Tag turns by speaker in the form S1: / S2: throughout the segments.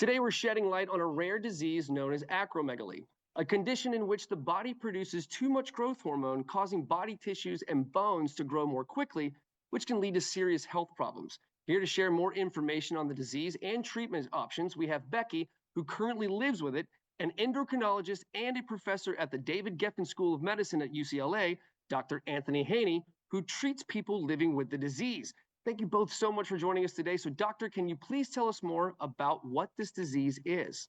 S1: Today, we're shedding light on a rare disease known as acromegaly, a condition in which the body produces too much growth hormone, causing body tissues and bones to grow more quickly, which can lead to serious health problems. Here to share more information on the disease and treatment options, we have Becky, who currently lives with it, an endocrinologist and a professor at the David Geffen School of Medicine at UCLA, Dr. Anthony Haney, who treats people living with the disease. Thank you both so much for joining us today. So, doctor, can you please tell us more about what this disease is?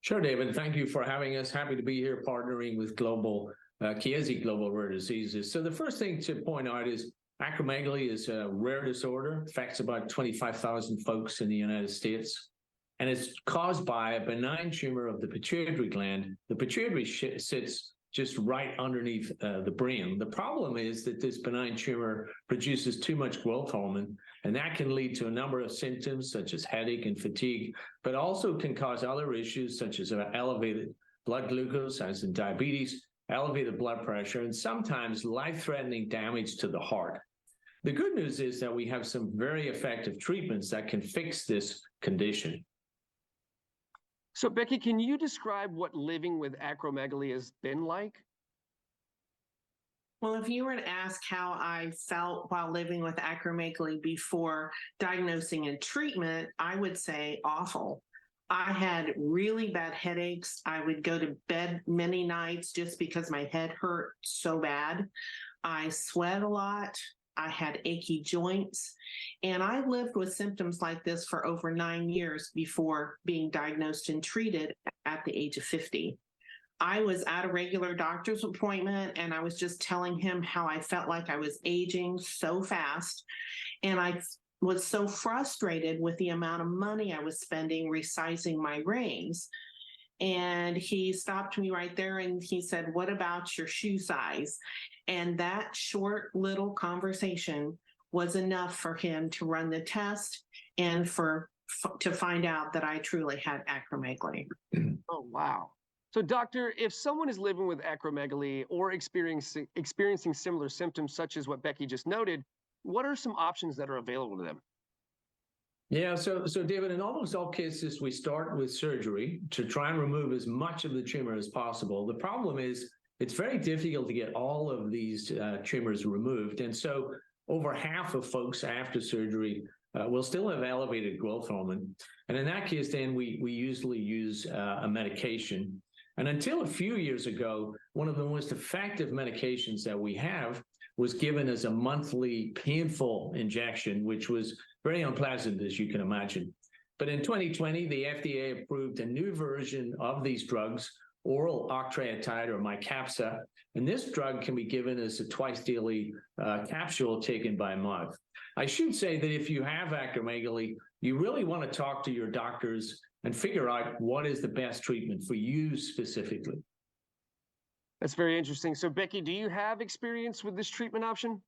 S2: Sure, David. Thank you for having us. Happy to be here partnering with Chiesi Global Rare Diseases. So the first thing to point out is acromegaly is a rare disorder, affects about 25,000 folks in the United States, and it's caused by a benign tumor of the pituitary gland. The pituitary sits just right underneath the brain. The problem is that this benign tumor produces too much growth hormone, and that can lead to a number of symptoms such as headache and fatigue, but also can cause other issues such as elevated blood glucose, as in diabetes, elevated blood pressure, and sometimes life-threatening damage to the heart. The good news is that we have some very effective treatments that can fix this condition.
S1: So, Becky, can you describe what living with acromegaly has been like?
S3: Well, if you were to ask how I felt while living with acromegaly before diagnosing and treatment, I would say awful. I had really bad headaches. I would go to bed many nights just because my head hurt so bad. I sweat a lot. I had achy joints, and I lived with symptoms like this for over 9 years before being diagnosed and treated at the age of 50. I was at a regular doctor's appointment, and I was just telling him how I felt like I was aging so fast, and I was so frustrated with the amount of money I was spending resizing my rings. And he stopped me right there and he said, "What about your shoe size?" And that short little conversation was enough for him to run the test and to find out that I truly had acromegaly.
S1: Oh, wow. So, doctor, if someone is living with acromegaly or experiencing similar symptoms, such as what Becky just noted, what are some options that are available to them?
S2: Yeah, so David, in almost all cases, we start with surgery to try and remove as much of the tumor as possible. The problem is it's very difficult to get all of these tumors removed. And so over half of folks after surgery will still have elevated growth hormone. And in that case, then we usually use a medication. And until a few years ago, one of the most effective medications that we have was given as a monthly painful injection, which was very unpleasant, as you can imagine. But in 2020, the FDA approved a new version of these drugs, oral octreotide or Mycapssa, and this drug can be given as a twice daily capsule taken by mouth. I should say that if you have acromegaly, you really want to talk to your doctors and figure out what is the best treatment for you specifically.
S1: That's very interesting. So, Becky, do you have experience with this treatment option?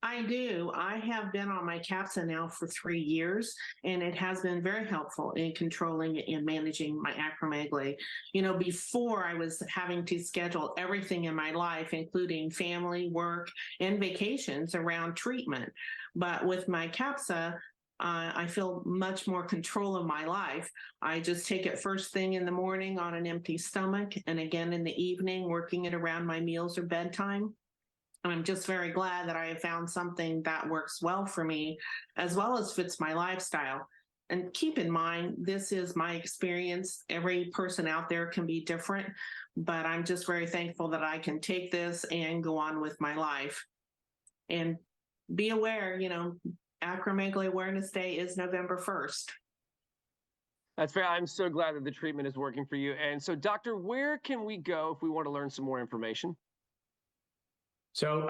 S3: I do. I have been on Mycapssa now for 3 years, and it has been very helpful in controlling and managing my acromegaly. You know, before I was having to schedule everything in my life, including family, work, and vacations around treatment. But with Mycapssa, I feel much more control of my life. I just take it first thing in the morning on an empty stomach, and again in the evening, working it around my meals or bedtime. And I'm just very glad that I have found something that works well for me, as well as fits my lifestyle. And keep in mind, this is my experience. Every person out there can be different, but I'm just very thankful that I can take this and go on with my life. And be aware, you know, Acromegaly Awareness Day is November 1st.
S1: That's fair. I'm so glad that the treatment is working for you. And so, doctor, where can we go if we want to learn some more information?
S2: So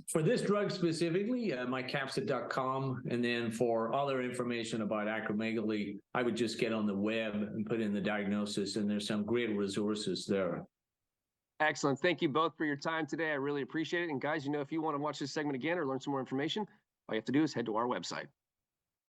S2: for this drug specifically, mycapssa.com, and then for other information about acromegaly, I would just get on the web and put in the diagnosis, and there's some great resources there.
S1: Excellent. Thank you both for your time today. I really appreciate it. And guys, you know, if you want to watch this segment again or learn some more information, all you have to do is head to our website.